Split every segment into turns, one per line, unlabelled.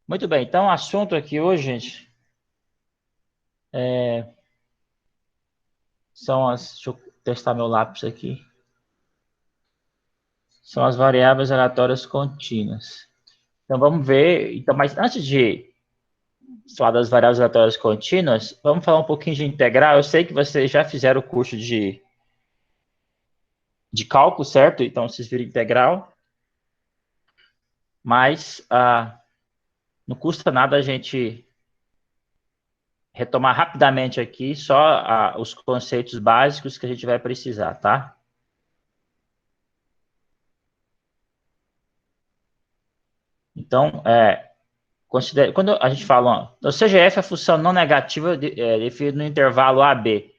Muito bem, então o assunto aqui hoje, gente, são as. Deixa eu testar meu lápis aqui. São as variáveis aleatórias contínuas. Então vamos ver. Então, mas antes de falar das variáveis aleatórias contínuas, vamos falar um pouquinho de integral. Eu sei que vocês já fizeram o curso de cálculo, certo? Então vocês viram integral, mas não custa nada a gente retomar rapidamente aqui só os conceitos básicos que a gente vai precisar, tá? Então, quando a gente fala, ó, o CGF é a função não negativa definida no intervalo AB.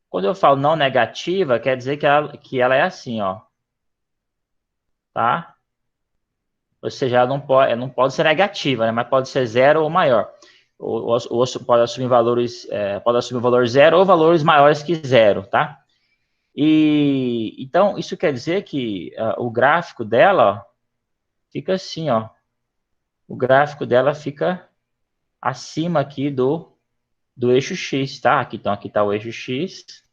Quando eu falo não negativa, quer dizer que ela é assim, ó, tá? Ou seja, ela não pode ser negativa, né? Mas pode ser zero ou maior. Ou pode assumir pode assumir valor zero ou valores maiores que zero, tá? E então isso quer dizer que o gráfico dela ó, fica assim, ó. O gráfico dela fica acima aqui do eixo X, tá? Aqui tá o eixo X,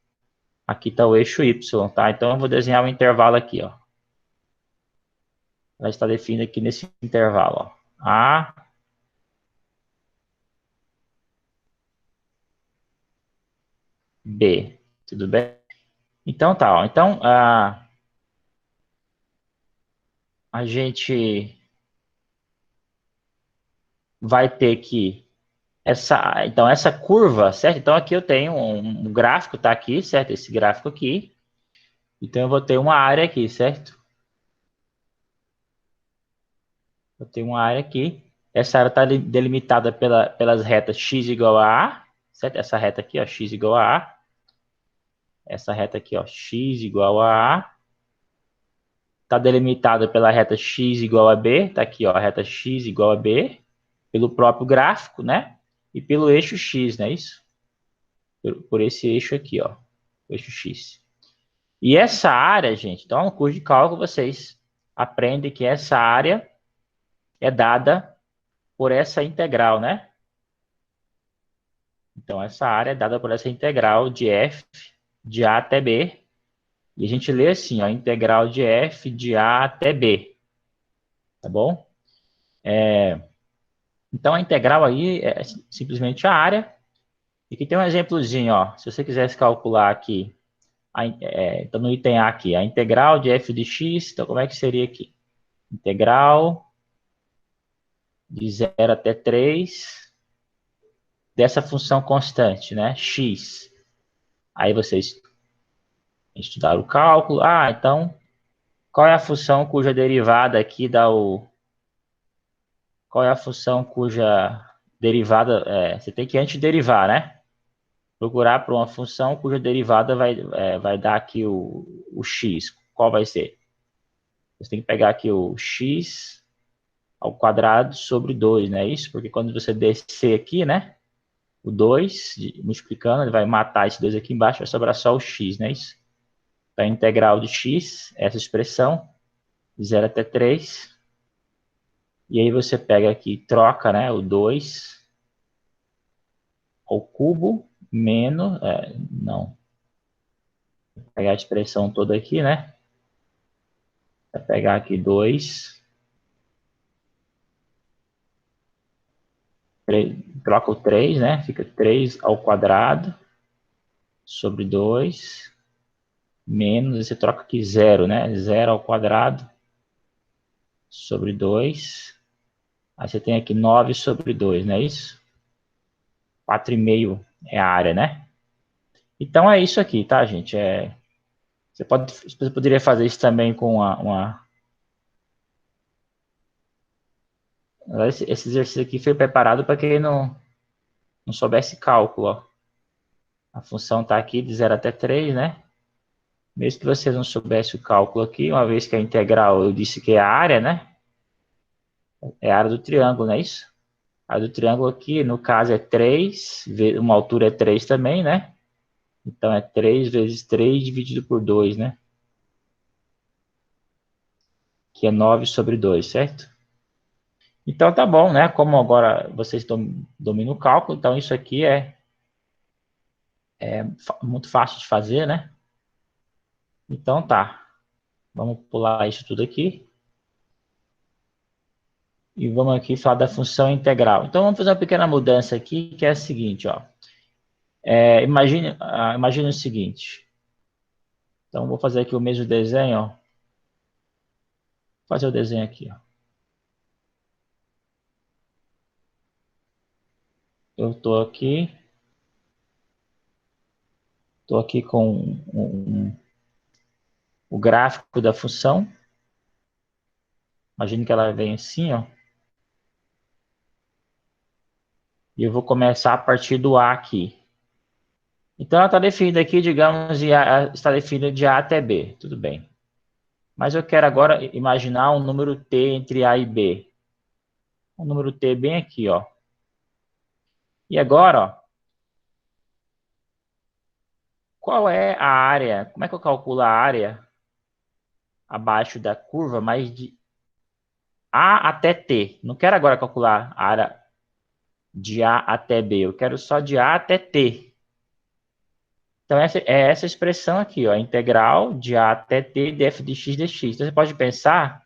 aqui tá o eixo Y, tá? Então eu vou desenhar um intervalo aqui, ó. Ela está definida aqui nesse intervalo, ó. A, B. Tudo bem? Então tá, ó. Então a gente vai ter que então essa curva, certo? Então aqui eu tenho um gráfico, tá aqui, certo? Esse gráfico aqui. Então eu vou ter uma área aqui, certo? Eu tenho uma área aqui. Essa área está delimitada pelas retas x igual a A, certo? Essa reta aqui, ó, x igual a A. Essa reta aqui, ó, x igual a A. Está delimitada pela reta x igual a B. Tá aqui, ó, a reta x igual a B. Pelo próprio gráfico, né? E pelo eixo x, né? Isso? Por esse eixo aqui, ó. O eixo x. E essa área, gente, então no curso de cálculo vocês aprendem que essa área é dada por essa integral, né? Então, essa área é dada por essa integral de f de a até b. E a gente lê assim, ó, integral de f de a até b. Tá bom? Então, a integral aí é simplesmente a área. E aqui tem um exemplozinho, ó. Se você quisesse calcular aqui, então no item A aqui, a integral de f de x, então como é que seria aqui? Integral de 0 até 3 dessa função constante, né? X. Aí vocês estudaram o cálculo. Então qual é a função cuja derivada aqui dá o. Qual é a função cuja derivada. Você tem que antes derivar, né? Procurar por uma função cuja derivada vai dar aqui o x. Qual vai ser? Você tem que pegar aqui o x ao quadrado sobre 2, né? Isso, porque quando você descer aqui, né? O 2, multiplicando, ele vai matar esse 2 aqui embaixo, vai sobrar só o x, né? Isso. Então, a integral de x, essa expressão, de 0 até 3. E aí você pega aqui, troca, né, o 2 ao cubo menos, não, vou pegar a expressão toda aqui, né? Vai pegar aqui 2, troca o 3, né? Fica 3 ao quadrado sobre 2 menos, e você troca aqui 0, né? 0 ao quadrado sobre 2. Aí você tem aqui 9 sobre 2, não é isso? 4,5 é a área, né? Então é isso aqui, tá, gente? Você poderia fazer isso também com esse exercício aqui foi preparado para quem não soubesse cálculo. Ó. A função está aqui de 0 até 3, né? Mesmo que você não soubesse o cálculo aqui, uma vez que a integral eu disse que é a área, né? É a área do triângulo, não é isso? A área do triângulo aqui, no caso, é 3, uma altura é 3 também, né? Então é 3 vezes 3 dividido por 2, né? Que é 9 sobre 2, certo? Então tá bom, né? Como agora vocês dominam o cálculo, então isso aqui é muito fácil de fazer, né? Então tá. Vamos pular isso tudo aqui. E vamos aqui falar da função integral. Então vamos fazer uma pequena mudança aqui, que é a seguinte, ó. Imagine o seguinte. Então vou fazer aqui o mesmo desenho, ó. Vou fazer o desenho aqui, ó. Eu tô aqui com o gráfico da função. Imagine que ela vem assim, ó. E eu vou começar a partir do A aqui. Então ela está definida aqui, digamos, está definida de A até B. Tudo bem. Mas eu quero agora imaginar um número T entre A e B. Um número T bem aqui, ó. E agora, ó, qual é a área? Como é que eu calculo a área abaixo da curva, mas de A até T? Não quero agora calcular a área de A até B. Eu quero só de A até T. Então, essa é essa expressão aqui, ó, integral de A até T de f de x dx. Então, você pode pensar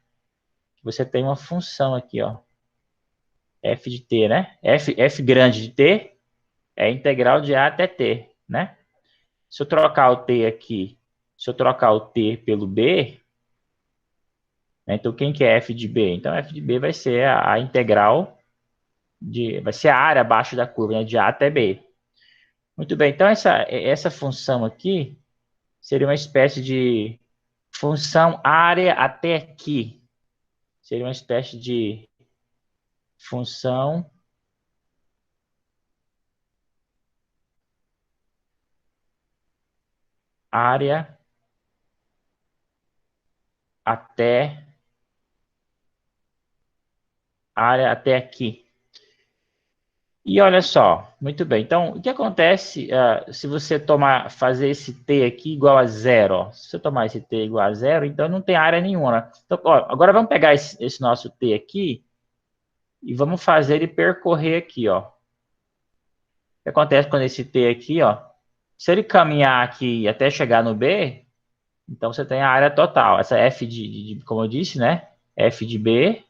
que você tem uma função aqui, ó, f de t, né? F grande de t é a integral de A até T, né? Se eu trocar o t aqui, se eu trocar o t pelo b, né, então quem que é f de b? Então, f de b vai ser a integral vai ser a área abaixo da curva, né, de A até B. Muito bem, então essa função aqui seria uma espécie de função área até aqui. Seria uma espécie de função área até aqui. E olha só, muito bem. Então, o que acontece se você fazer esse t aqui igual a zero? Ó? Se você tomar esse t igual a zero, então não tem área nenhuma, né? Então, ó, agora vamos pegar esse nosso t aqui e vamos fazer ele percorrer aqui, ó. O que acontece quando esse t aqui, ó, se ele caminhar aqui até chegar no b, então você tem a área total. Essa f como eu disse, né? F de b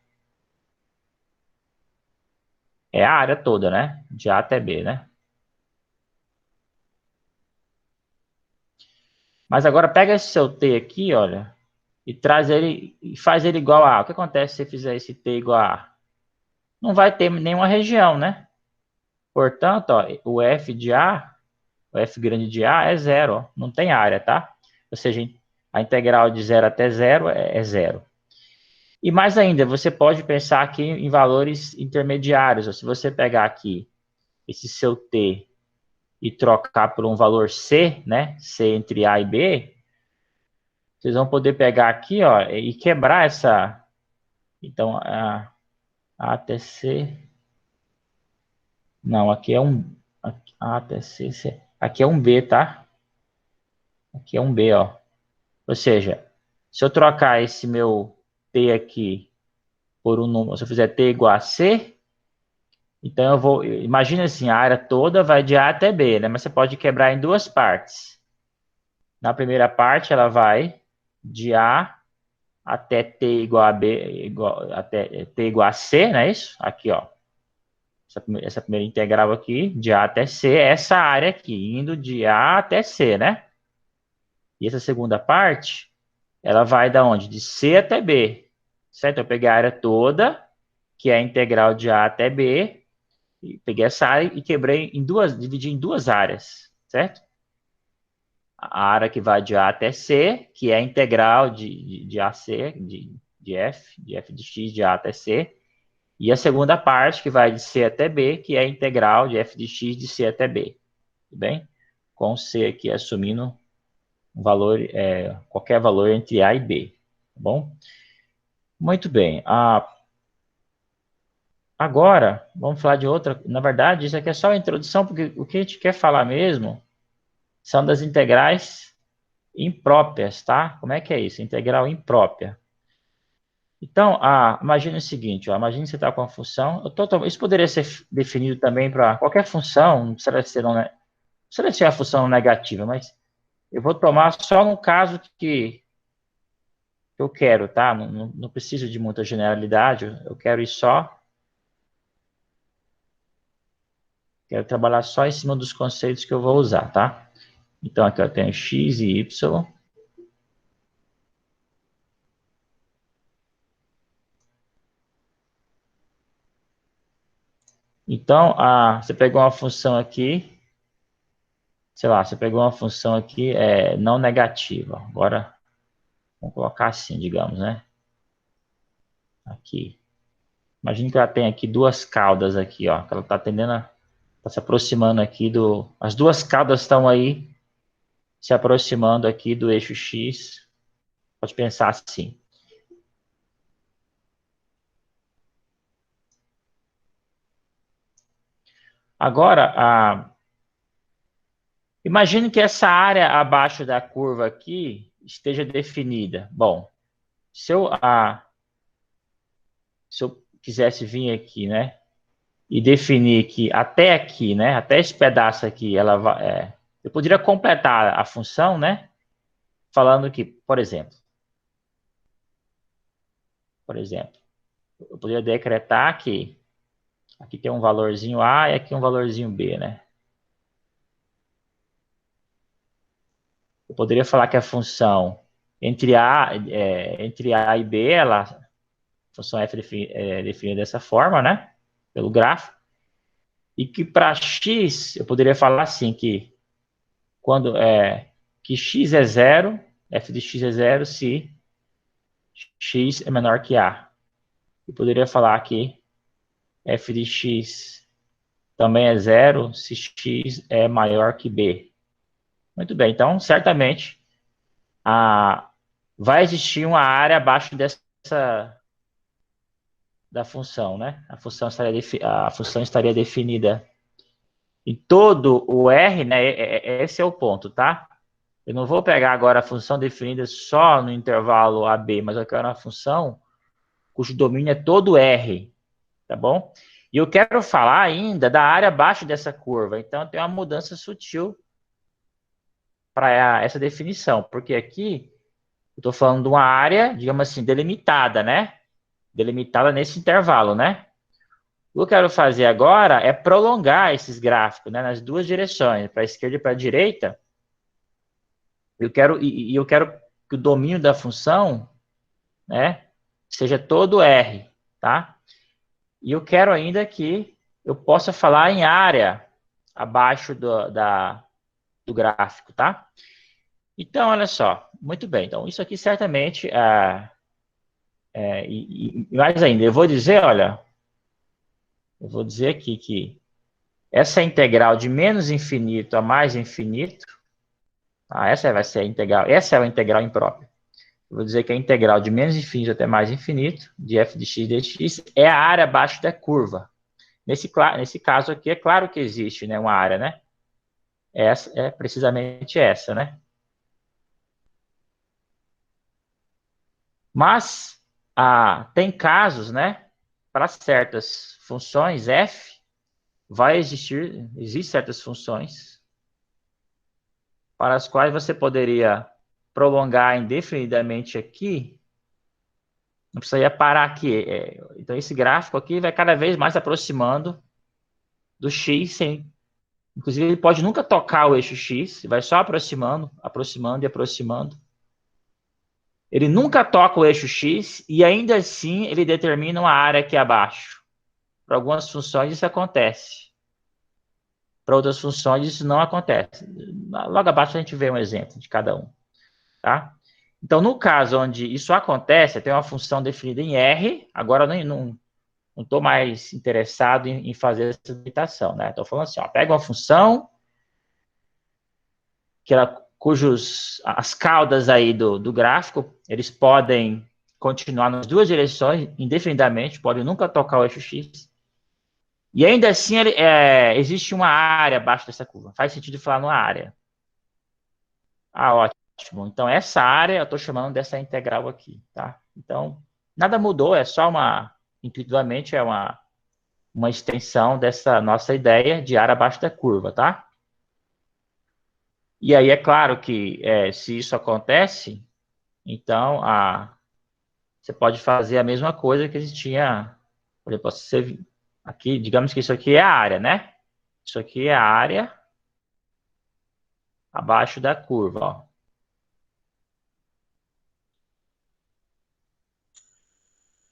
é a área toda, né? De A até B, né? Mas agora pega esse seu T aqui, olha, e traz ele e faz ele igual a A. O que acontece se você fizer esse T igual a A? Não vai ter nenhuma região, né? Portanto, ó, o F de A, o F grande de A é zero, ó, não tem área, tá? Ou seja, a integral de zero até zero é zero. E mais ainda, você pode pensar aqui em valores intermediários. Ó, se você pegar aqui esse seu T e trocar por um valor C, né? C entre A e B, vocês vão poder pegar aqui, ó, e quebrar essa. Então, A até C. Não, aqui é um. A até C, C. Aqui é um B, tá? Aqui é um B, ó. Ou seja, se eu trocar esse meu T aqui por um número, se eu fizer T igual a C, então eu vou. Imagina assim, a área toda vai de A até B, né? Mas você pode quebrar em duas partes. Na primeira parte, ela vai de A até t igual a b, até t igual a c, não é isso? Aqui, ó. Essa primeira integral aqui, de A até C, é essa área aqui, indo de A até C, né? E essa segunda parte, ela vai da onde? De C até B, certo? Eu peguei a área toda, que é a integral de A até B, e peguei essa área e quebrei em duas, dividi em duas áreas, certo? A área que vai de A até C, que é a integral de AC, de f de x de A até C, e a segunda parte, que vai de C até B, que é a integral de f de x de C até B. Tudo bem? Com C aqui assumindo um valor, qualquer valor entre A e B. Tá bom? Muito bem. Agora, vamos falar de outra. Na verdade, isso aqui é só a introdução, porque o que a gente quer falar mesmo são das integrais impróprias, tá? Como é que é isso? Integral imprópria. Então, imagine o seguinte, ó, imagine que você está com uma função, isso poderia ser definido também para qualquer função, não precisa ser, não precisa ser a função negativa, mas eu vou tomar só no caso que eu quero, tá? Não preciso de muita generalidade, eu quero ir só, quero trabalhar só em cima dos conceitos que eu vou usar, tá? Então, aqui eu tenho x e y. Então, você pegou uma função aqui, sei lá, você pegou uma função aqui não negativa. Agora, vamos colocar assim, digamos, né? Aqui. Imagina que ela tem aqui duas caudas aqui, ó. Que ela está tendendo tá se aproximando aqui do... As duas caudas estão aí se aproximando aqui do eixo X. Pode pensar assim. Agora, imagine que essa área abaixo da curva aqui esteja definida. Bom, se eu quisesse vir aqui, né? E definir que até aqui, né? Até esse pedaço aqui, eu poderia completar a função, né? Falando que, por exemplo, eu poderia decretar que aqui tem um valorzinho A e aqui um valorzinho B, né? Eu poderia falar que a função entre A e B, a função f é definida dessa forma, né? Pelo grafo. E que para x, eu poderia falar assim, que x é zero, f de x é zero se x é menor que A. Eu poderia falar que f de x também é zero se x é maior que B. Muito bem, então, certamente, vai existir uma área abaixo da função, né? A função estaria definida em todo o R, né? Esse é o ponto, tá? Eu não vou pegar agora a função definida só no intervalo AB, mas eu quero uma função cujo domínio é todo R, tá bom? E eu quero falar ainda da área abaixo dessa curva. Então, tem uma mudança sutil para essa definição, porque aqui eu estou falando de uma área, digamos assim, delimitada, né? Delimitada nesse intervalo, né? O que eu quero fazer agora é prolongar esses gráficos, né, nas duas direções, para a esquerda e para a direita. Eu quero que o domínio da função, né, seja todo R, tá? E eu quero ainda que eu possa falar em área abaixo do gráfico, tá? Então, olha só, muito bem. Então, isso aqui certamente, e mais ainda, eu vou dizer aqui que essa integral de menos infinito a mais infinito, essa vai ser a integral, essa é a integral imprópria. Eu vou dizer que a integral de menos infinito até mais infinito, de f de x dx, é a área abaixo da curva. Nesse caso aqui, é claro que existe, né, uma área, né? Essa é precisamente essa, né? Mas tem casos, né? Para certas funções f, existem certas funções para as quais você poderia prolongar indefinidamente aqui, não precisaria parar aqui. Então, esse gráfico aqui vai cada vez mais aproximando do x, inclusive ele pode nunca tocar o eixo x, vai só aproximando, aproximando e aproximando. Ele nunca toca o eixo x e ainda assim ele determina uma área aqui abaixo. Para algumas funções isso acontece. Para outras funções isso não acontece. Logo abaixo a gente vê um exemplo de cada um. Tá? Então, no caso onde isso acontece, tem uma função definida em R, agora não estou mais interessado em fazer essa limitação. Né? Estou falando assim, ó, pega uma função as caudas aí do gráfico, eles podem continuar nas duas direções indefinidamente, podem nunca tocar o eixo X. E ainda assim, existe uma área abaixo dessa curva. Faz sentido falar numa área. Ótimo. Então, essa área eu estou chamando dessa integral aqui, tá? Então, Nada mudou, é só intuitivamente, é uma extensão dessa nossa ideia de área abaixo da curva, tá? E aí é claro que se isso acontece, então você pode fazer a mesma coisa que a gente tinha, por exemplo, aqui, digamos que isso aqui é a área, né? Isso aqui é a área abaixo da curva, ó.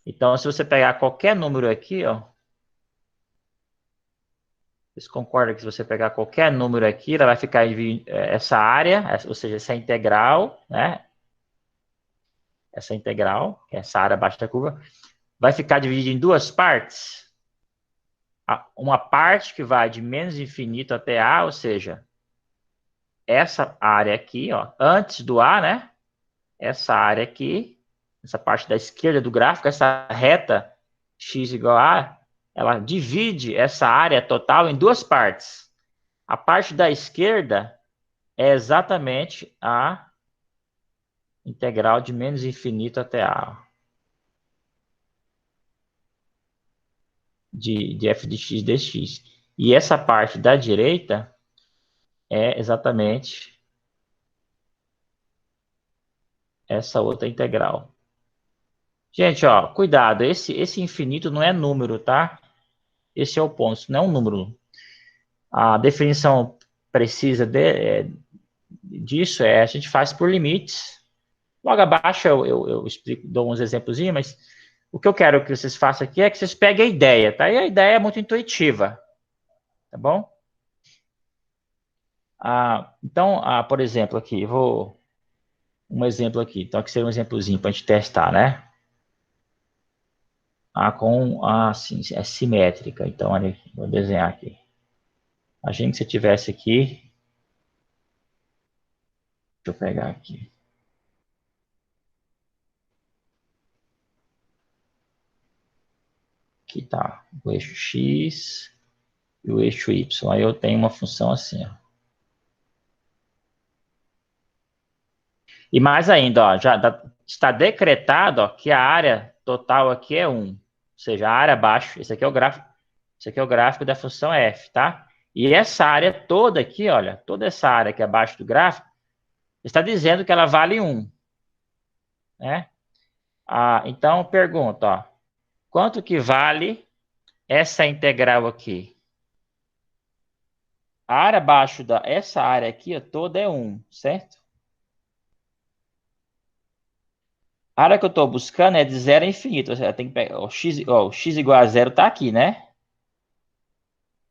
Então, se você pegar qualquer número aqui, ó, vocês concordam que se você pegar qualquer número aqui, ela vai ficar essa área, ou seja, essa integral, né? Essa integral, que é essa área abaixo da curva, vai ficar dividida em duas partes. Uma parte que vai de menos infinito até A, ou seja, essa área aqui, ó, antes do A, né? Essa área aqui, essa parte da esquerda do gráfico, essa reta x igual a A, ela divide essa área total em duas partes. A parte da esquerda é exatamente a integral de menos infinito até A. De f de x dx. E essa parte da direita é exatamente essa outra integral. Gente, ó, cuidado, esse infinito não é número, tá? Esse é o ponto, isso não é um número. A definição precisa disso a gente faz por limites. Logo abaixo eu explico, dou uns exemplos, mas o que eu quero que vocês façam aqui é que vocês peguem a ideia, tá? E a ideia é muito intuitiva, tá bom? Então, por exemplo, aqui, um exemplo aqui. Então, aqui seria um exemplozinho para a gente testar, né? Assim, é simétrica. Então, olha aqui, vou desenhar aqui. Imagina que você tivesse aqui. Deixa eu pegar aqui. Aqui tá o eixo X e o eixo Y. Aí eu tenho uma função assim, ó. E mais ainda, ó, está decretado, ó, que a área total aqui é 1. Ou seja, a área abaixo, esse aqui é o gráfico da função f, tá? E essa área toda aqui, olha, toda essa área aqui abaixo do gráfico, está dizendo que ela vale 1, né? Então, pergunta, ó, quanto que vale essa integral aqui? A área abaixo essa área aqui ó, toda é 1, certo? A área que eu estou buscando é de 0 a infinito. Ou seja, tem que pegar, o x igual a 0 está aqui, né?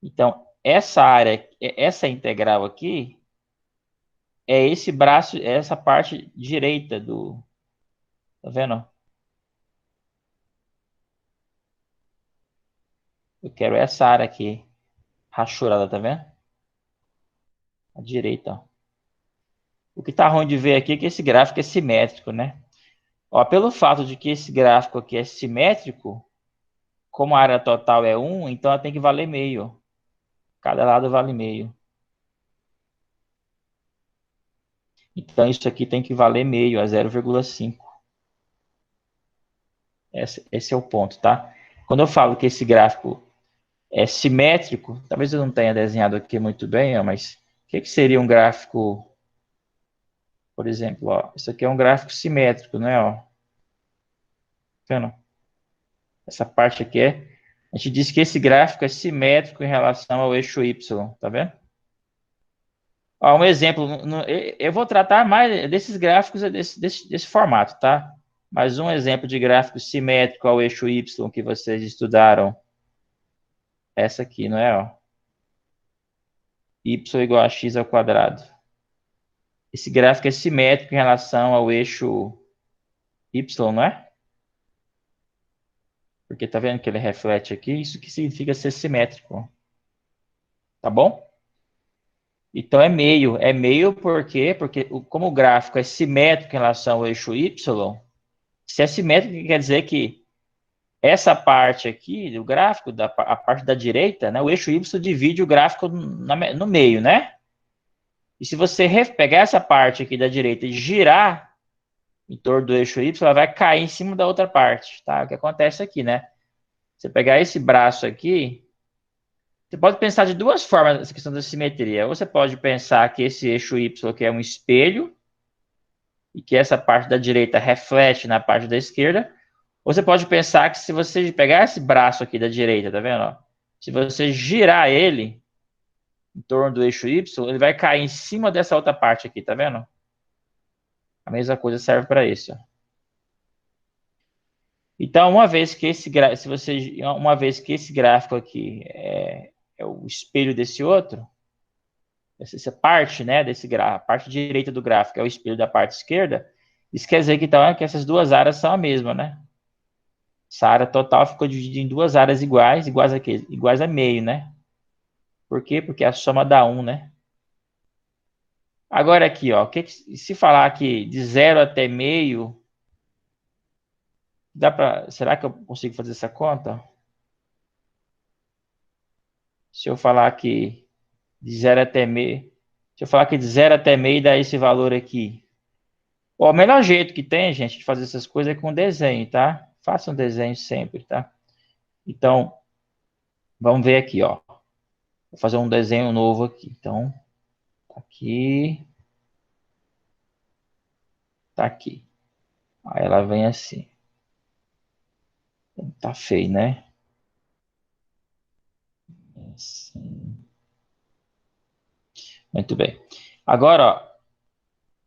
Então, essa área, essa integral aqui, é esse braço, é essa parte direita do... Tá vendo? Eu quero essa área aqui, rachurada, tá vendo? À direita, ó. O que está ruim de ver aqui é que esse gráfico é simétrico, né? Ó, pelo fato de que esse gráfico aqui é simétrico, como a área total é 1, então ela tem que valer meio. Cada lado vale meio. Então isso aqui tem que valer meio, a 0,5. Esse é o ponto, tá? Quando eu falo que esse gráfico é simétrico, talvez eu não tenha desenhado aqui muito bem, ó, mas o que seria um gráfico, por exemplo, ó, isso aqui é um gráfico simétrico, né? Ó, tá vendo? Essa parte aqui a gente diz que esse gráfico é simétrico em relação ao eixo Y, tá vendo? Ó, um exemplo, eu vou tratar mais desses gráficos desse formato, tá? Mas um exemplo de gráfico simétrico ao eixo Y que vocês estudaram, essa aqui, não é? Ó? Y igual a x ao quadrado. Esse gráfico é simétrico em relação ao eixo Y, não é? Porque tá vendo que ele reflete aqui? Isso que significa ser simétrico. Tá bom? Então é meio. É meio por quê? Porque como o gráfico é simétrico em relação ao eixo Y, se é simétrico quer dizer que essa parte aqui do gráfico, a parte da direita, né, o eixo Y divide o gráfico no meio, né? E se você pegar essa parte aqui da direita e girar, em torno do eixo Y, ela vai cair em cima da outra parte, tá? O que acontece aqui, né? Você pegar esse braço aqui, você pode pensar de duas formas essa questão da simetria. Ou você pode pensar que esse eixo Y aqui é um espelho e que essa parte da direita reflete na parte da esquerda. Ou você pode pensar que se você pegar esse braço aqui da direita, tá vendo? Ó? Se você girar ele em torno do eixo Y, ele vai cair em cima dessa outra parte aqui, tá vendo? A mesma coisa serve para isso. Ó. Então, uma vez que esse gráfico aqui é o espelho desse outro, essa parte, né, desse gráfico, a parte direita do gráfico é o espelho da parte esquerda, isso quer dizer que, então, que essas duas áreas são a mesma, né? Essa área total ficou dividida em duas áreas iguais, iguais a quê? Iguais a meio, né? Por quê? Porque a soma dá 1, né? Agora aqui, ó, se falar aqui de 0 até meio, será que eu consigo fazer essa conta? Se eu falar aqui de 0 até meio, se eu falar que de 0 até meio dá esse valor aqui. Ó, o melhor jeito que tem, gente, de fazer essas coisas é com desenho, tá? Faça um desenho sempre, tá? Então, vamos ver aqui, ó. Vou fazer um desenho novo aqui. Então, tá aqui, tá aqui. Aí ela vem assim. Tá feio, né? Assim. Muito bem. Agora, ó,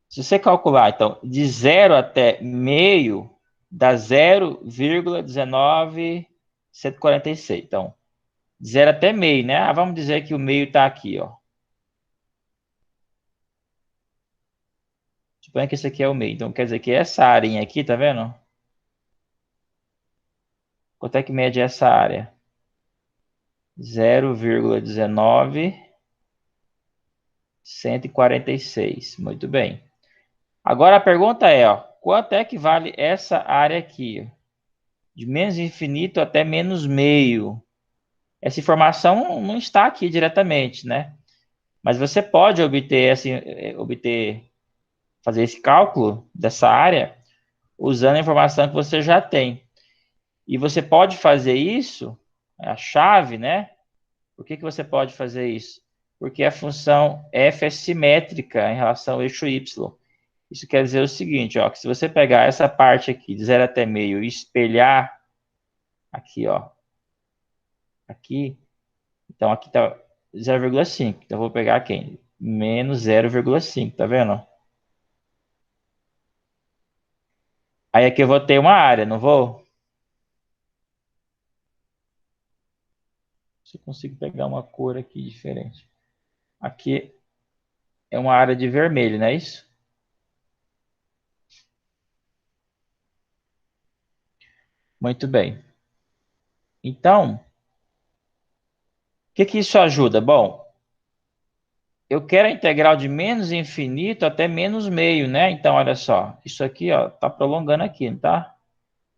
se você calcular, então, de 0 até meio, dá 0,19146. Então, de 0 até meio, né? Vamos dizer que o meio está aqui, ó. Suponha que esse aqui é o meio. Então, quer dizer que essa área aqui, tá vendo? Quanto é que mede essa área? 0,19146. Muito bem. Agora a pergunta é, ó, quanto é que vale essa área aqui? De menos infinito até menos meio. Essa informação não está aqui diretamente, né? Mas você pode fazer esse cálculo dessa área usando a informação que você já tem. E você pode fazer isso, a chave, né? Por que você pode fazer isso? Porque a função f é simétrica em relação ao eixo y. Isso quer dizer o seguinte, ó, que se você pegar essa parte aqui, de 0 até meio, e espelhar aqui, ó, aqui, então aqui está 0,5. Então eu vou pegar aqui, menos 0,5, tá vendo? Aí aqui eu vou ter uma área, não vou? Se eu consigo pegar uma cor aqui diferente. Aqui é uma área de vermelho, não é isso? Muito bem. Então, o que isso ajuda? Bom, eu quero a integral de menos infinito até menos meio, né? Então, olha só, isso aqui, ó, tá prolongando aqui, não tá?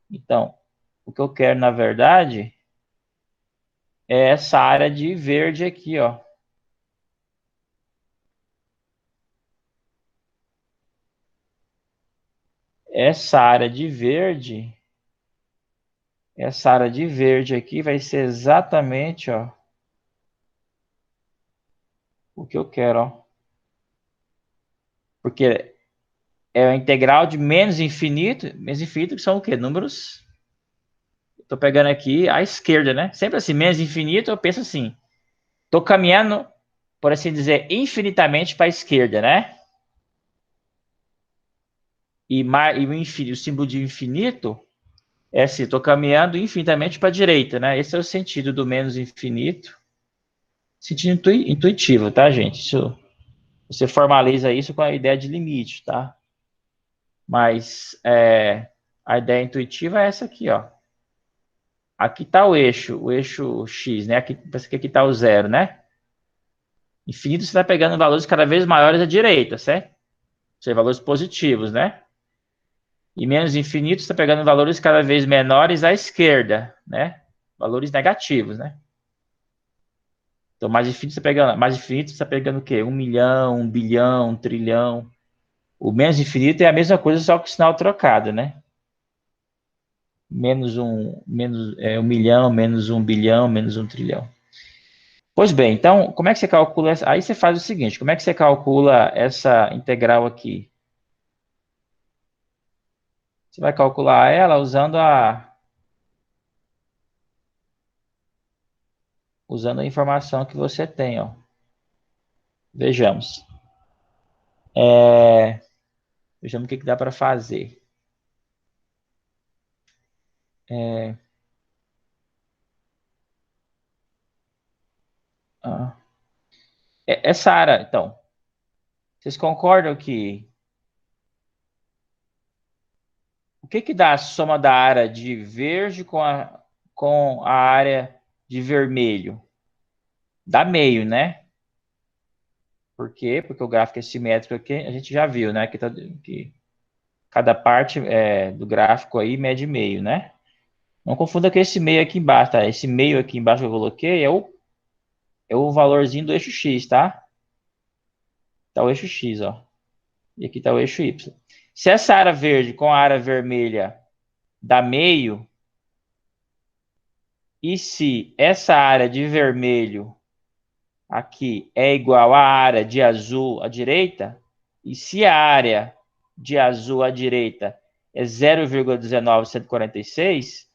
Então, o que eu quero, na verdade, é essa área de verde aqui, ó. Essa área de verde aqui vai ser exatamente, ó, o que eu quero, ó. Porque é a integral de menos infinito que são o quê? Números. Estou pegando aqui à esquerda, né? Sempre assim, menos infinito, eu penso assim, estou caminhando, por assim dizer, infinitamente para a esquerda, né? O símbolo de infinito é assim, estou caminhando infinitamente para a direita, né? Esse é o sentido do menos infinito. Sentido intuitivo, tá, gente? Você formaliza isso com a ideia de limite, tá? Mas a ideia intuitiva é essa aqui, ó. Aqui está o eixo X, né? Aqui, parece que aqui está o zero, né? Infinito você está pegando valores cada vez maiores à direita, certo? Ou seja, valores positivos, né? E menos infinito você está pegando valores cada vez menores à esquerda, né? Valores negativos, né? Então, mais infinito você está pegando o quê? 1 milhão, 1 bilhão, 1 trilhão. O menos infinito é a mesma coisa, só com o sinal trocado, né? Menos 1 milhão, menos 1 bilhão, menos 1 trilhão. Pois bem, então, como é que você calcula? Aí você faz o seguinte, como é que você calcula essa integral aqui? Você vai calcular ela usando a informação que você tem, ó. Vejamos. Vejamos o que dá para fazer. Ah, essa área, então, vocês concordam que o que dá a soma da área de verde com a área de vermelho? Dá meio, né? Por quê? Porque o gráfico é simétrico aqui, a gente já viu, né? Que cada parte do gráfico aí mede meio, né? Não confunda com esse meio aqui embaixo, tá? Esse meio aqui embaixo que eu coloquei é o valorzinho do eixo X, tá? Tá o eixo X, ó. E aqui tá o eixo Y. Se essa área verde com a área vermelha dá meio, e se essa área de vermelho aqui é igual à área de azul à direita, e se a área de azul à direita é 0,19146,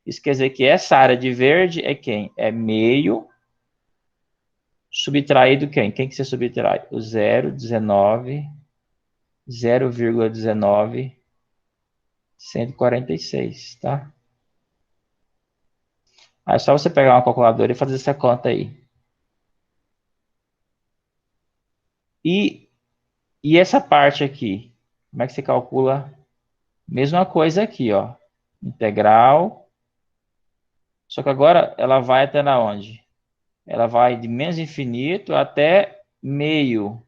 isso quer dizer que essa área de verde é quem? É meio subtraído quem? Quem que você subtrai? O 0,19146, tá? Aí é só você pegar uma calculadora e fazer essa conta aí. E, e essa parte aqui? Como é que você calcula? Mesma coisa aqui, ó. Integral. Só que agora ela vai até na onde? Ela vai de menos infinito até meio.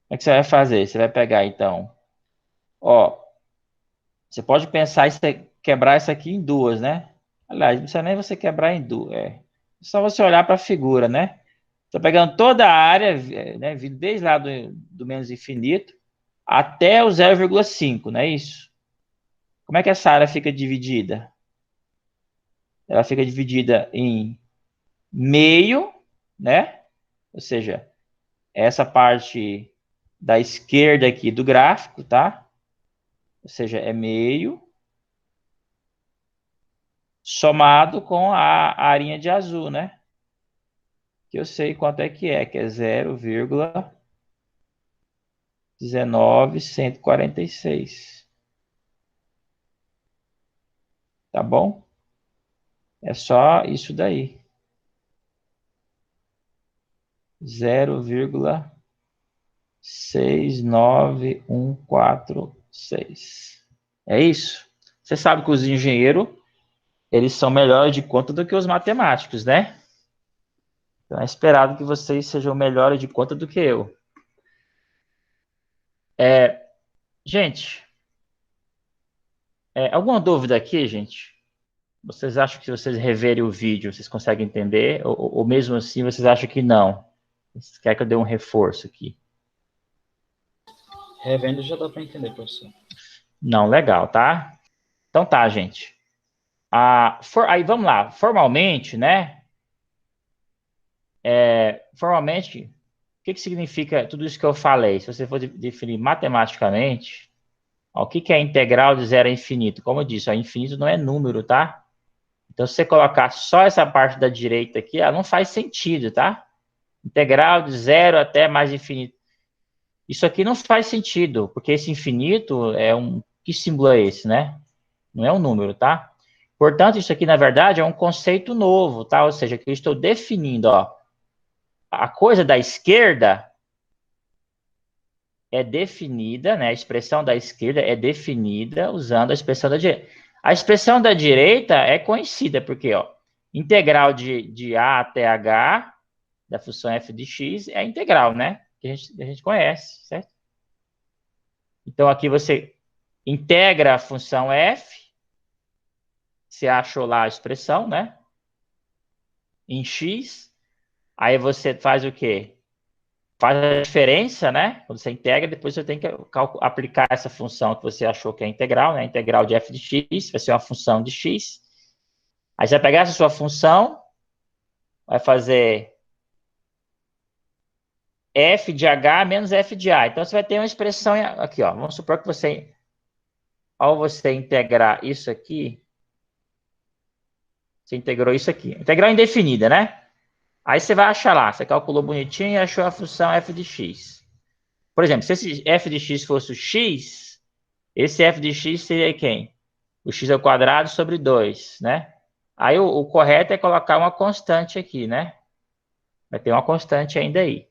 Como é que você vai fazer? Você vai pegar, então, ó, você pode pensar em quebrar isso aqui em duas, né? Aliás, não precisa nem você quebrar em duas. É só você olhar para a figura, né? Estou pegando toda a área, né, vindo desde lá do menos infinito até o 0,5, não é isso? Como é que essa área fica dividida? Ela fica dividida em meio, né? Ou seja, essa parte da esquerda aqui do gráfico, tá? Ou seja, é meio somado com a arinha de azul, né? Que eu sei quanto é, que é 0,19146. Tá bom? É só isso daí. 0,69146. É isso? Você sabe que os engenheiros, eles são melhores de conta do que os matemáticos, né? Então é esperado que vocês sejam melhores de conta do que eu. Gente, alguma dúvida aqui, gente? Vocês acham que se vocês reverem o vídeo, vocês conseguem entender? Ou mesmo assim, vocês acham que não? Vocês querem que eu dê um reforço aqui?
Revendo já dá para entender, professor.
Não, legal, tá? Então tá, gente. Aí vamos lá. Formalmente, né? Formalmente, o que significa tudo isso que eu falei? Se você for definir matematicamente, ó, o que é integral de zero a infinito? Como eu disse, ó, infinito não é número, tá? Então, se você colocar só essa parte da direita aqui, ela não faz sentido, tá? Integral de zero até mais infinito. Isso aqui não faz sentido, porque esse infinito é um... Que símbolo é esse, né? Não é um número, tá? Portanto, isso aqui, na verdade, é um conceito novo, tá? Ou seja, que eu estou definindo, ó. A coisa da esquerda é definida, né? A expressão da esquerda é definida usando a expressão da direita. A expressão da direita é conhecida, porque, ó, integral de A até H da função f de x é a integral, né? Que a gente conhece, certo? Então, aqui você integra a função f, você achou lá a expressão, né? Em x. Aí você faz o quê? Faz a diferença, né? Quando você integra, depois você tem que aplicar essa função que você achou que é integral, né? A integral de f de x, vai ser uma função de x. Aí você vai pegar essa sua função, vai fazer f de h menos f de a. Então, você vai ter uma expressão aqui, ó. Vamos supor que você, ao você integrar isso aqui, você integrou isso aqui. Integral indefinida, né? Aí você vai achar lá, você calculou bonitinho e achou a função f de x. Por exemplo, se esse f de x fosse o x, esse f de x seria quem? O x ao quadrado sobre 2, né? Aí o correto é colocar uma constante aqui, né? Vai ter uma constante ainda aí.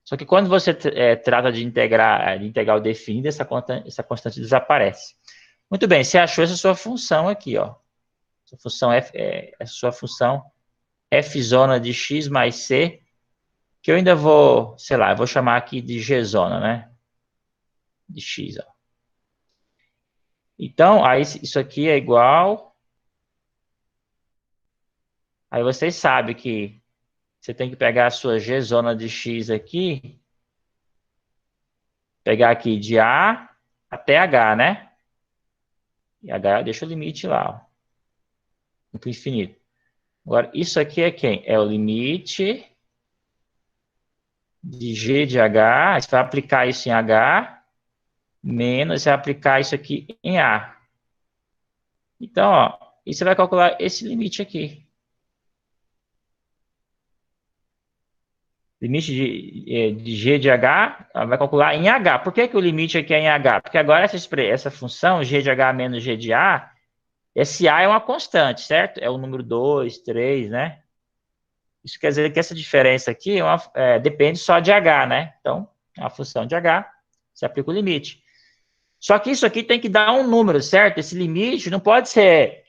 Só que quando você trata de integrar, de integral definida, essa constante desaparece. Muito bem, você achou essa sua função aqui, ó. Essa função essa sua função f zona de x mais c, que eu ainda vou, sei lá, eu vou chamar aqui de g zona, né? De x, ó. Então, aí isso aqui é igual. Aí vocês sabem que você tem que pegar a sua g zona de x aqui, pegar aqui de a até h, né? E h deixa o limite lá, ó, para o infinito. Agora, isso aqui é quem? É o limite de g de h. Você vai aplicar isso em h, menos você vai aplicar isso aqui em a. Então, ó, e você vai calcular esse limite aqui. Limite de g de h, vai calcular em h. Por que o limite aqui é em h? Porque agora essa função, g de h menos g de a, esse a é uma constante, certo? É o número 2, 3, né? Isso quer dizer que essa diferença aqui depende só de h, né? Então, a função de h, você aplica o limite. Só que isso aqui tem que dar um número, certo? Esse limite não pode ser,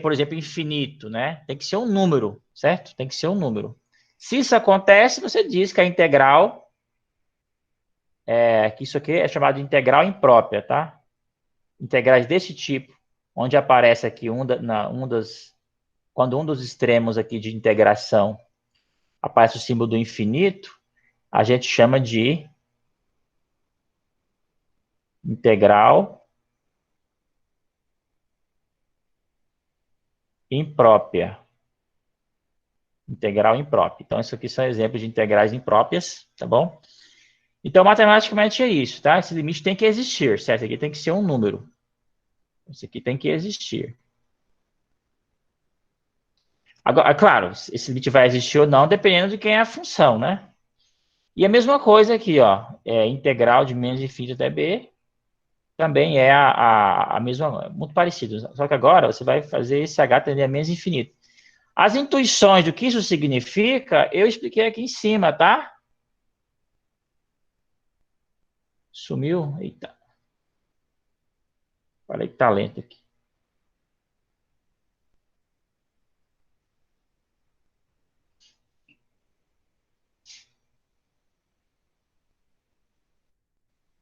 por exemplo, infinito, né? Tem que ser um número, certo? Tem que ser um número. Se isso acontece, você diz que a integral, que isso aqui é chamado de integral imprópria, tá? Integrais desse tipo, onde aparece aqui quando um dos extremos aqui de integração aparece o símbolo do infinito, a gente chama de integral imprópria. Integral imprópria. Então, isso aqui são exemplos de integrais impróprias, tá bom? Então, matematicamente é isso, tá? Esse limite tem que existir, certo? Esse aqui tem que ser um número. Esse aqui tem que existir. Agora, claro, esse limite vai existir ou não, dependendo de quem é a função, né? E a mesma coisa aqui, ó. Integral de menos infinito até b também é a mesma, muito parecido. Só que agora você vai fazer esse h tender a menos infinito. As intuições do que isso significa, eu expliquei aqui em cima, tá? Sumiu? Eita. Falei que tá lento aqui.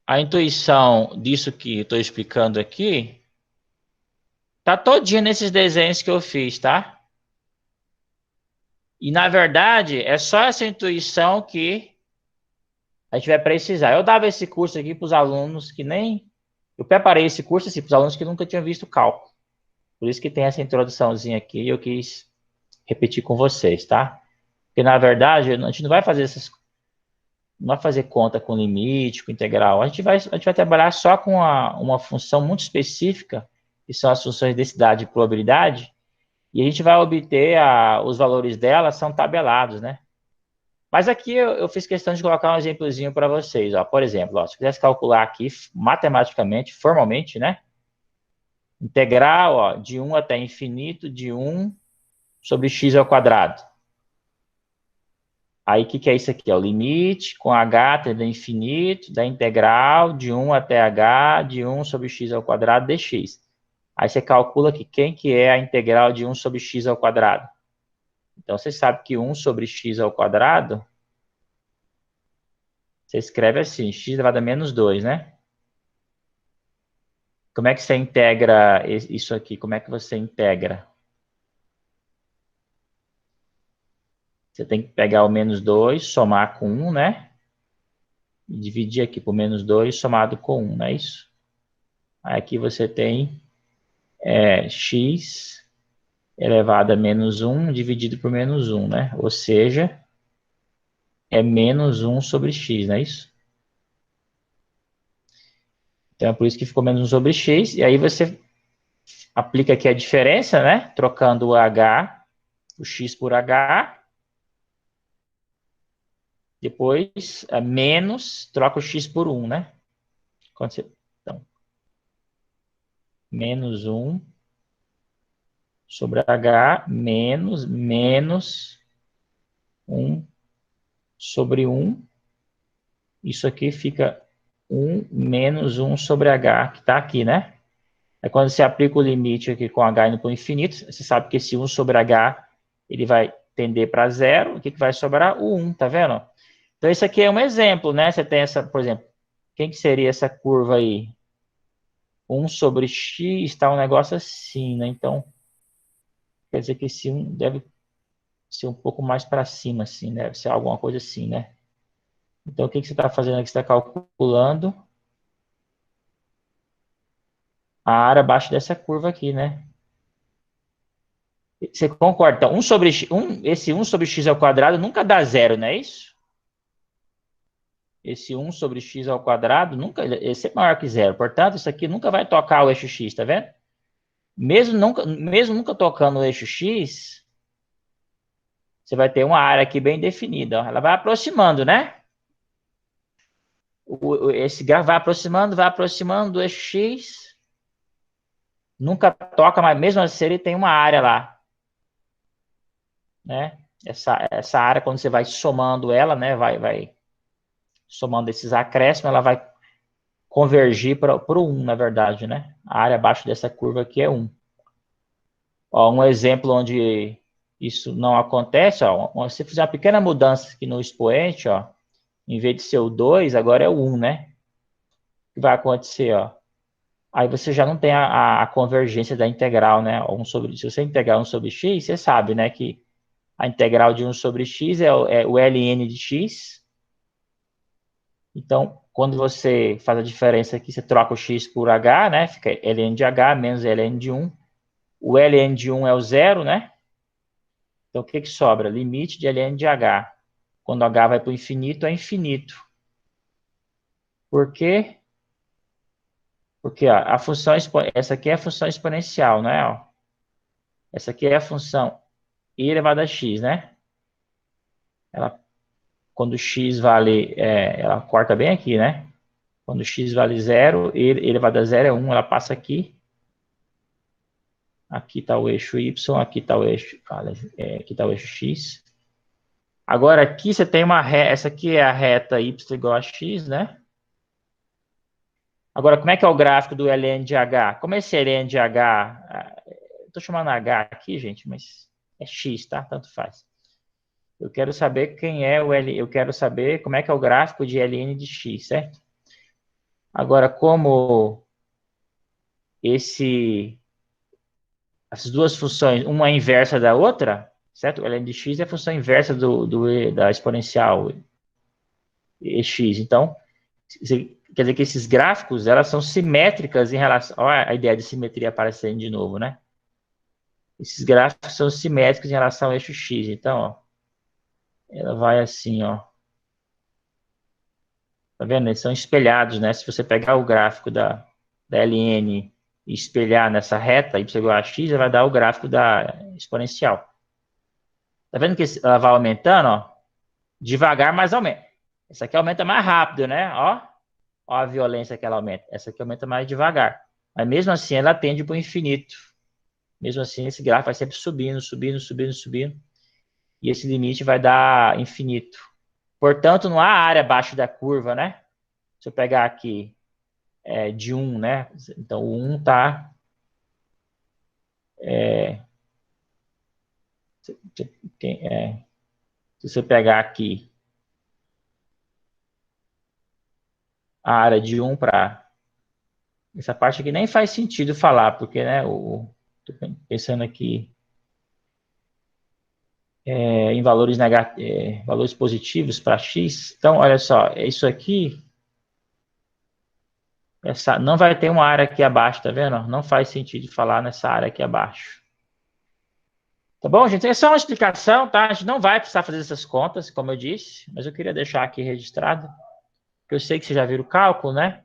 A intuição disso que estou explicando aqui tá todinha nesses desenhos que eu fiz, tá? E, na verdade, é só essa intuição que a gente vai precisar. Eu dava esse curso aqui para os alunos que nem... Eu preparei esse curso assim, para os alunos que nunca tinham visto cálculo. Por isso que tem essa introduçãozinha aqui e eu quis repetir com vocês, tá? Porque, na verdade, a gente não vai fazer não vai fazer conta com limite, com integral. A gente vai trabalhar só com uma função muito específica, que são as funções de densidade e probabilidade, e a gente vai obter os valores dela são tabelados, né? Mas aqui eu fiz questão de colocar um exemplozinho para vocês, ó. Por exemplo, ó, se eu quisesse calcular aqui matematicamente, formalmente, né? Integral, ó, de 1 até infinito de 1 sobre x ao quadrado. Aí, o que é isso aqui? É o limite com h tendendo a infinito da integral de 1 até h de 1 sobre x ao quadrado dx. Aí você calcula aqui quem que é a integral de 1 sobre x ao quadrado. Então, você sabe que 1 sobre x ao quadrado, você escreve assim, x elevado a menos 2, né? Como é que você integra isso aqui? Como é que você integra? Você tem que pegar o menos 2, somar com 1, né? E dividir aqui por menos 2 somado com 1, não é isso? Aí aqui você tem x elevado a menos 1 dividido por menos 1, né? Ou seja, é menos 1 sobre x, não é isso? Então é por isso que ficou menos 1 sobre x. E aí você aplica aqui a diferença, né? Trocando o h, o x por h. Depois, menos, troca o x por 1, né? Então, menos 1 sobre h menos 1 sobre 1. Isso aqui fica 1 menos 1 sobre h, que está aqui, né? Aí quando você aplica o limite aqui com h indo para o infinito, você sabe que esse 1 sobre h, ele vai tender para zero. O que vai sobrar? O 1, tá vendo? Então, isso aqui é um exemplo, né? Você tem essa, por exemplo, quem que seria essa curva aí? 1 sobre x está um negócio assim, né? Então, quer dizer que esse 1 deve ser um pouco mais para cima, assim, né? Deve ser alguma coisa assim, né? Então, o que você está fazendo aqui? Você está calculando a área abaixo dessa curva aqui, né? Você concorda? Então, 1 sobre x, esse 1 sobre x ao quadrado nunca dá zero, não é isso? Esse 1 sobre x ao quadrado nunca, esse é maior que zero. Portanto, isso aqui nunca vai tocar o eixo x, tá vendo? Mesmo nunca tocando o eixo x, você vai ter uma área aqui bem definida. Ó. Ela vai aproximando, né? Esse gráfico vai aproximando do eixo x. Nunca toca, mas mesmo assim ele tem uma área lá. Né? Essa área, quando você vai somando ela, né? Vai somando esses acréscimos, ela vai convergir para o 1, na verdade, né? A área abaixo dessa curva aqui é 1. Ó, um exemplo onde isso não acontece, ó, se você fizer uma pequena mudança aqui no expoente, ó, em vez de ser o 2, agora é o 1, né? O que vai acontecer, ó? Aí você já não tem a convergência da integral, né? Se você integrar 1 sobre x, você sabe, né, que a integral de 1 sobre x é o ln de x. Então, quando você faz a diferença aqui, você troca o x por h, né? Fica ln de h menos ln de 1. O ln de 1 é o zero, né? Então, o que sobra? Limite de ln de h. Quando h vai para o infinito, é infinito. Por quê? Porque ó, essa aqui é a função exponencial, né? Ó. Essa aqui é a função e elevado a x, né? Ela, quando x vale, ela corta bem aqui, né? Quando x vale zero, e elevado a zero é 1, ela passa aqui. Aqui está o eixo y, aqui está o eixo, aqui está o eixo x. Agora aqui você tem uma reta, essa aqui é a reta y igual a x, né? Agora, como é que é o gráfico do ln de h? Como é esse ln de h? Estou chamando h aqui, gente, mas é x, tá? Tanto faz. Eu quero saber quem é o L, eu quero saber como é que é o gráfico de ln de x, certo? Agora, como essas duas funções, uma é inversa da outra, certo? O ln de x é a função inversa da exponencial ex. Então, quer dizer que esses gráficos, elas são simétricas em relação... Olha a ideia de simetria aparecendo de novo, né? Esses gráficos são simétricos em relação ao eixo x. Então, ó, ela vai assim, ó. Tá vendo? Eles são espelhados, né? Se você pegar o gráfico da ln e espelhar nessa reta, y igual a x, vai dar o gráfico da exponencial. Tá vendo que ela vai aumentando, ó? Devagar, mas aumenta. Essa aqui aumenta mais rápido, né? Ó a violência que ela aumenta. Essa aqui aumenta mais devagar. Mas mesmo assim, ela tende para o infinito. Mesmo assim, esse gráfico vai sempre subindo, subindo, subindo, subindo. E esse limite vai dar infinito. Portanto, não há área abaixo da curva, né? Se eu pegar aqui de 1, né? Então, o 1 está... se você pegar aqui a área de 1 para... Essa parte aqui nem faz sentido falar, porque, né? Estou pensando aqui... em valores, valores positivos para x. Então, olha só, isso aqui, não vai ter uma área aqui abaixo, tá vendo? Não faz sentido falar nessa área aqui abaixo. Tá bom, gente? É só uma explicação, tá? A gente não vai precisar fazer essas contas, como eu disse, mas eu queria deixar aqui registrado, porque eu sei que você já viu o cálculo, né?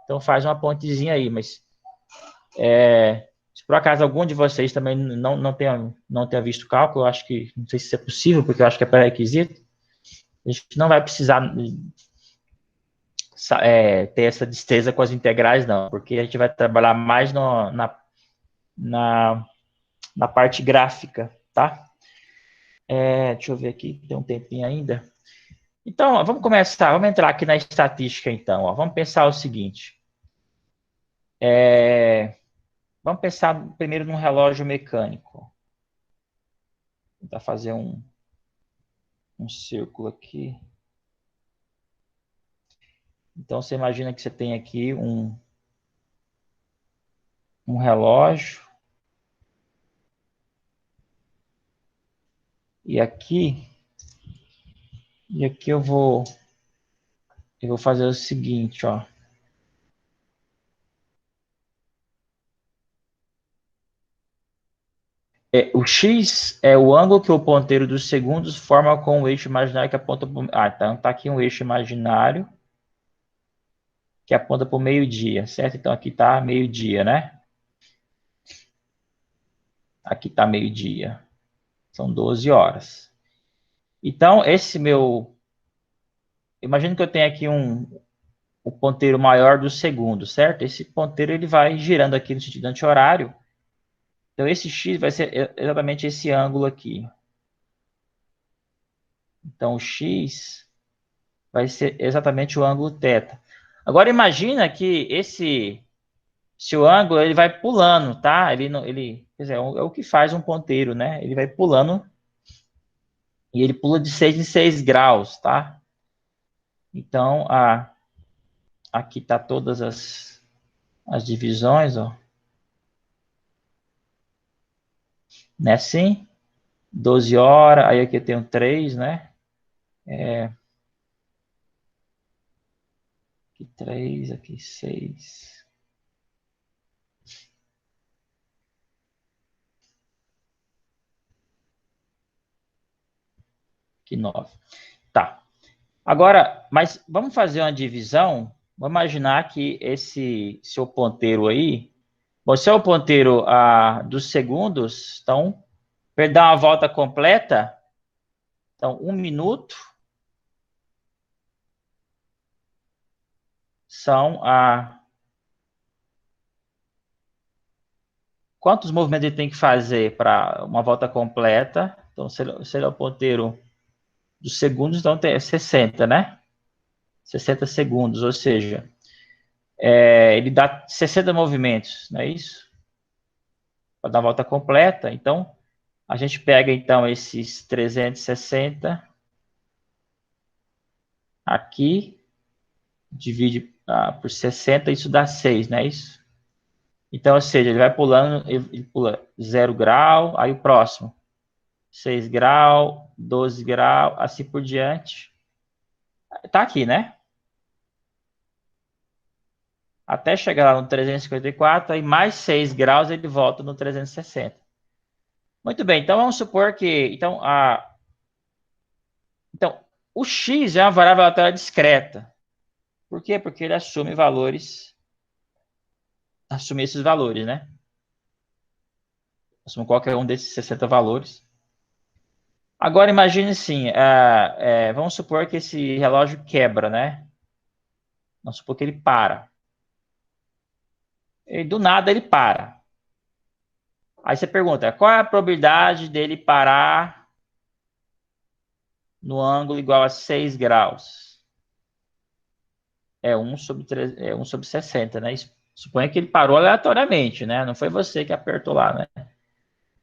Então faz uma pontezinha aí, mas se por acaso algum de vocês também não tenha visto o cálculo, eu acho que, não sei se isso é possível, porque eu acho que é pré-requisito, a gente não vai precisar ter essa destreza com as integrais, não, porque a gente vai trabalhar mais na parte gráfica, tá? Deixa eu ver aqui, tem um tempinho ainda. Então, ó, vamos começar, vamos entrar aqui na estatística, então. Ó. Vamos pensar o seguinte. Vamos pensar primeiro num relógio mecânico. Vou tentar fazer um círculo aqui. Então, você imagina que você tem aqui um relógio. E aqui eu vou fazer o seguinte, ó. O X é o ângulo que o ponteiro dos segundos forma com o eixo imaginário que aponta para o... então tá aqui um eixo imaginário que aponta para o meio-dia, certo? Então aqui tá meio-dia, né? Aqui tá meio-dia. São 12 horas. Então, esse meu... Imagina que eu tenho aqui o ponteiro maior do segundo, certo? Esse ponteiro ele vai girando aqui no sentido anti-horário. Então, esse X vai ser exatamente esse ângulo aqui. Então, o X vai ser exatamente o ângulo θ. Agora, imagina que se o ângulo ele vai pulando, tá? Quer dizer, é o que faz um ponteiro, né? Ele vai pulando e ele pula de 6 em 6 graus, tá? Então, aqui tá todas as divisões, ó. Né, assim? 12 horas, aí aqui eu tenho 3, né? Aqui 3, aqui 6. Aqui 9. Tá. Agora, mas vamos fazer uma divisão. Vamos imaginar que esse seu ponteiro aí, bom, se é o ponteiro dos segundos, então, para ele dar uma volta completa, então, 1 minuto são quantos movimentos ele tem que fazer para uma volta completa? Então, se ele é o ponteiro dos segundos, então tem 60, né? 60 segundos, ou seja, ele dá 60 movimentos, não é isso? Para dar a volta completa. Então, a gente pega, então, esses 360 aqui, divide por 60, isso dá 6, não é isso? Então, ou seja, ele vai pulando, ele pula 0 grau, aí o próximo, 6 grau, 12 grau, assim por diante. Tá aqui, né? Até chegar lá no 354, aí mais 6 graus ele volta no 360. Muito bem, então vamos supor que... Então, o x é uma variável aleatória discreta. Por quê? Porque ele assume valores... Assume esses valores, né? Assume qualquer um desses 60 valores. Agora, imagine assim, vamos supor que esse relógio quebra, né? Vamos supor que ele para. E do nada ele para. Aí você pergunta, qual é a probabilidade dele parar no ângulo igual a 6 graus? É 1 sobre 60, né? Suponha que ele parou aleatoriamente, né? Não foi você que apertou lá, né?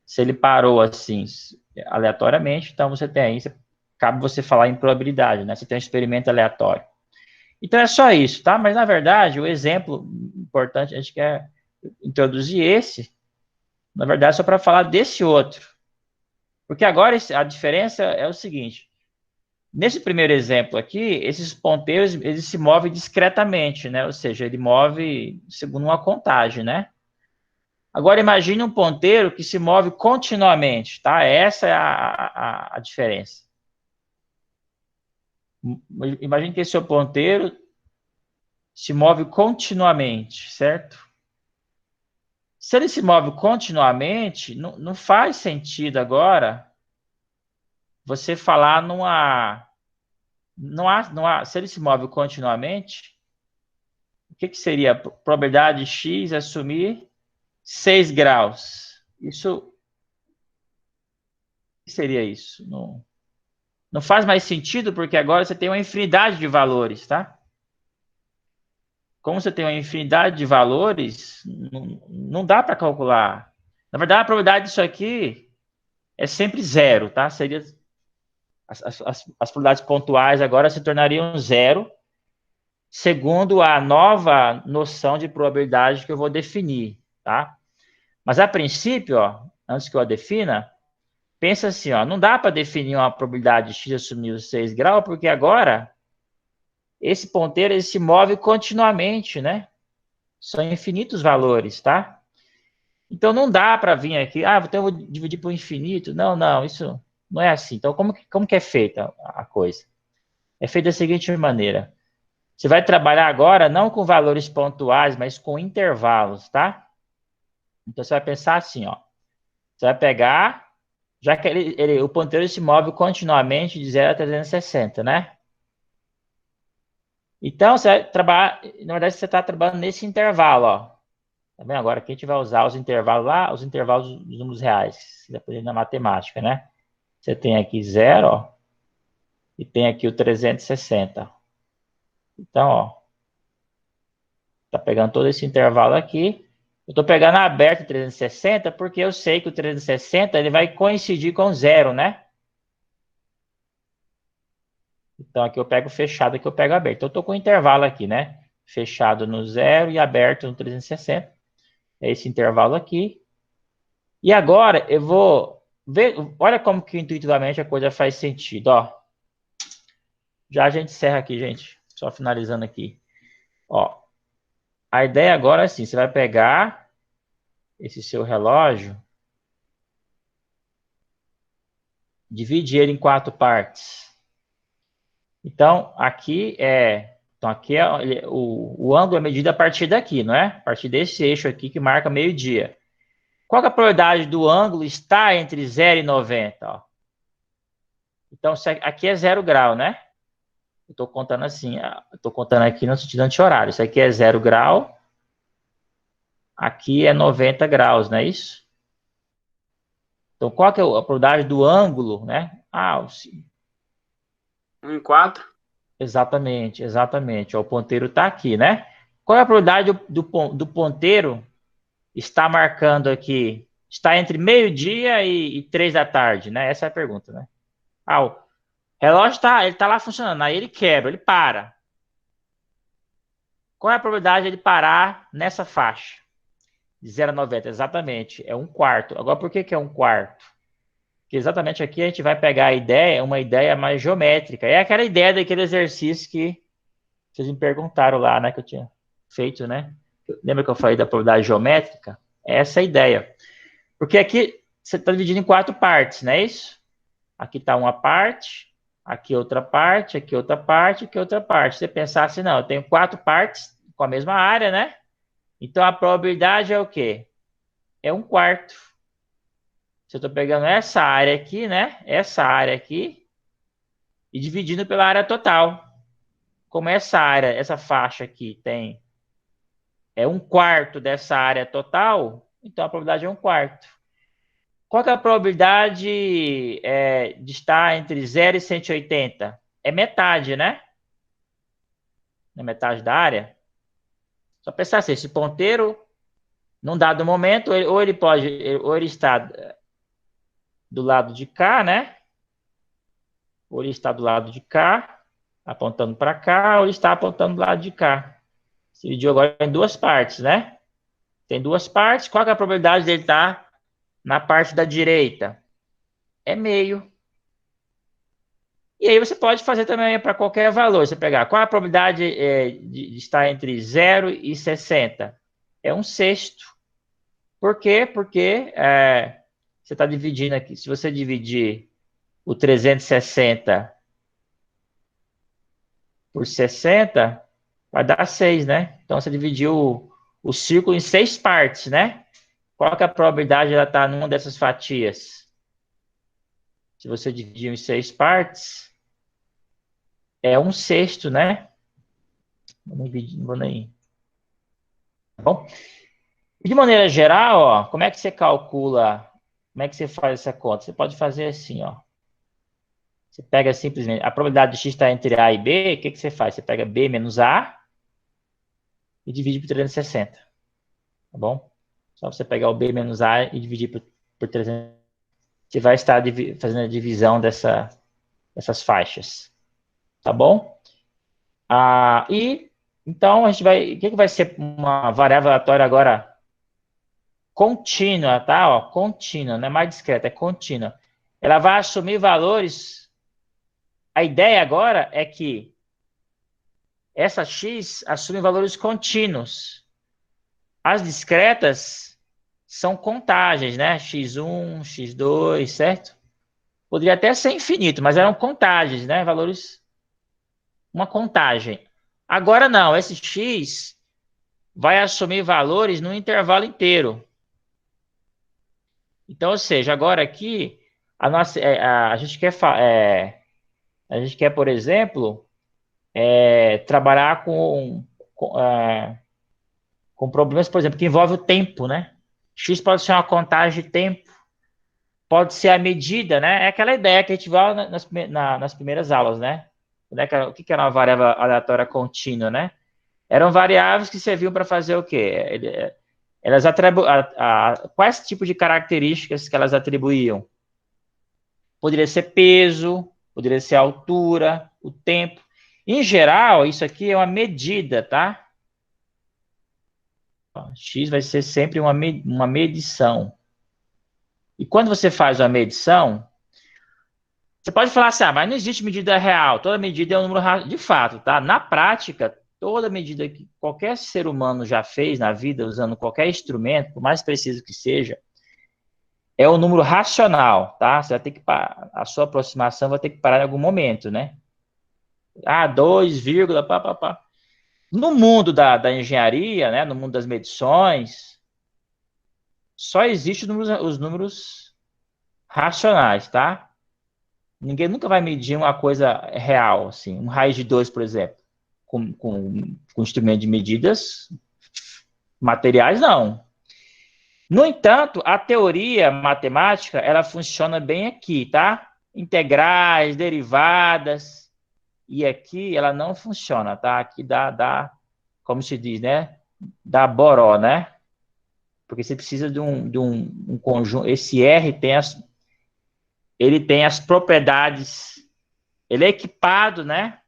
Se ele parou assim, aleatoriamente, então você tem aí, cabe você falar em probabilidade, né? Você tem um experimento aleatório. Então é só isso, tá? Mas na verdade, o exemplo importante, a gente quer introduzir esse, na verdade, só para falar desse outro. Porque agora a diferença é o seguinte. Nesse primeiro exemplo aqui, esses ponteiros, eles se movem discretamente, né? Ou seja, ele move segundo uma contagem, né? Agora imagine um ponteiro que se move continuamente, tá? Essa é a diferença. Imagine que esse seu ponteiro se move continuamente, certo? Se ele se move continuamente, não faz sentido agora você falar numa... se ele se move continuamente, o que seria? Probabilidade de x assumir 6 graus. Isso, o que seria isso? Não faz mais sentido, porque agora você tem uma infinidade de valores, tá? Como você tem uma infinidade de valores, não dá para calcular. Na verdade, a probabilidade disso aqui é sempre zero, tá? Seria as probabilidades pontuais agora se tornariam zero, segundo a nova noção de probabilidade que eu vou definir, tá? Mas a princípio, ó, antes que eu a defina, pensa assim, ó, não dá para definir uma probabilidade de x assumir os 6 graus, porque agora esse ponteiro ele se move continuamente, né? São infinitos valores, tá? Então não dá para vir aqui, então eu vou dividir por infinito. Não, isso não é assim. Então como que é feita a coisa? É feita da seguinte maneira. Você vai trabalhar agora não com valores pontuais, mas com intervalos, tá? Então você vai pensar assim, ó. Você vai pegar, já que o ponteiro se move continuamente de 0 a 360, né? Então você vai trabalhar, na verdade você está trabalhando nesse intervalo, ó. Tá vendo? Agora aqui a gente vai usar os intervalos lá, os intervalos dos números reais, dependendo da matemática, né? Você tem aqui 0, ó, e tem aqui o 360. Então, ó, tá pegando todo esse intervalo aqui. Eu tô pegando aberto o 360 porque eu sei que o 360 ele vai coincidir com 0, né? Então aqui eu pego fechado, aqui eu pego aberto. Então eu tô com o intervalo aqui, né? Fechado no 0 e aberto no 360. É esse intervalo aqui. E agora eu vou ver, olha como que intuitivamente a coisa faz sentido, ó. Já a gente encerra aqui, gente. Só finalizando aqui. Ó, a ideia agora é assim, você vai pegar esse seu relógio, dividir ele em 4 partes. Então, o ângulo é medido a partir daqui, não é? A partir desse eixo aqui que marca meio-dia. Qual é a probabilidade do ângulo estar entre 0 e 90? Ó? Então, aqui é 0 grau, né? Eu estou contando assim, estou contando aqui no sentido anti-horário. Isso aqui é 0 grau, aqui é 90 graus, não é isso? Então, qual que é a probabilidade do ângulo, né?
1 em 4.
Exatamente. Ó, o ponteiro está aqui, né? Qual é a probabilidade do ponteiro estar marcando aqui? Está entre meio-dia e 3 da tarde, né? Essa é a pergunta, né? O relógio ele tá lá funcionando, aí ele quebra, ele para. Qual é a probabilidade de ele parar nessa faixa? De 0 a 90, exatamente, é 1/4. Agora, por que é 1/4? Porque exatamente aqui a gente vai pegar a ideia, uma ideia mais geométrica. É aquela ideia daquele exercício que vocês me perguntaram lá, né, que eu tinha feito, né? Lembra que eu falei da probabilidade geométrica? É essa a ideia. Porque aqui você está dividindo em 4 partes, não é isso? Aqui está uma parte, aqui outra parte, aqui outra parte, aqui outra parte. Você pensar assim, não, eu tenho 4 partes com a mesma área, né? Então a probabilidade é o quê? É 1/4. Se eu estou pegando essa área aqui, né? Essa área aqui, e dividindo pela área total. Como essa área, essa faixa aqui é 1/4 dessa área total, então a probabilidade é 1/4. Qual que é a probabilidade de estar entre 0 e 180? É metade, né? É metade da área. Só pensar assim, esse ponteiro, num dado momento, ou ele está do lado de cá, né? Ou ele está do lado de cá, apontando para cá, ou ele está apontando do lado de cá. Se dividiu agora em 2 partes, né? Tem 2 partes, qual que é a probabilidade dele estar na parte da direita? é meio. E aí você pode fazer também para qualquer valor. Você pegar qual a probabilidade de estar entre 0 e 60? É 1/6. Por quê? Porque você está dividindo aqui. Se você dividir o 360 por 60, vai dar 6, né? Então você dividiu o círculo em 6 partes, né? Qual que é a probabilidade de ela estar numa dessas fatias? Se você dividir em 6 partes, é 1/6, né? Não vou nem. Tá bom? De maneira geral, ó, como é que você calcula? Como é que você faz essa conta? Você pode fazer assim, ó. Você pega simplesmente a probabilidade de x estar entre A e B, o que você faz? Você pega B menos A e divide por 360, tá bom? Só você pegar o B menos A e dividir por 360. Você vai estar fazendo a divisão dessas faixas, tá bom? Então a gente vai, o que vai ser uma variável aleatória agora contínua, tá? Ó, contínua, não é mais discreta, é contínua. Ela vai assumir valores. A ideia agora é que essa x assume valores contínuos. As discretas são contagens, né? x1, x2, certo? Poderia até ser infinito, mas eram contagens, né? Valores, uma contagem. Agora não, esse x vai assumir valores no intervalo inteiro. Então, ou seja, agora aqui a gente quer por exemplo, trabalhar com problemas, por exemplo, que envolvem o tempo, né? X pode ser uma contagem de tempo, pode ser a medida, né? É aquela ideia que a gente viu nas primeiras aulas, né? O que era uma variável aleatória contínua, né? Eram variáveis que serviam para fazer o quê? Elas quais tipos de características que elas atribuíam? Poderia ser peso, poderia ser altura, o tempo. Em geral, isso aqui é uma medida, tá? X vai ser sempre uma medição. E quando você faz uma medição, você pode falar assim, mas não existe medida real. Toda medida é um número de fato, tá? Na prática, toda medida que qualquer ser humano já fez na vida, usando qualquer instrumento, por mais preciso que seja, é um número racional, tá? Você vai ter que a sua aproximação vai ter que parar em algum momento, né? 2, pá, pá, pá. No mundo da engenharia, né? No mundo das medições, só existem os números racionais, tá? Ninguém nunca vai medir uma coisa real, assim, um raiz de 2, por exemplo, com instrumento de medidas materiais, não. No entanto, a teoria matemática, ela funciona bem aqui, tá? Integrais, derivadas, e aqui ela não funciona, tá? Aqui como se diz, né? Dá boró, né? Porque você precisa de um conjunto. Esse R ele tem as propriedades, ele é equipado, né?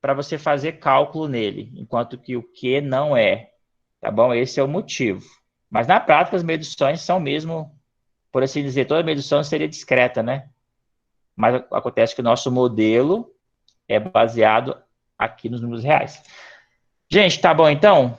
Para você fazer cálculo nele, enquanto que o Q não é, tá bom? Esse é o motivo. Mas na prática as medições são mesmo, por assim dizer, toda medição seria discreta, né? Mas acontece que o nosso modelo é baseado aqui nos números reais. Gente, tá bom então?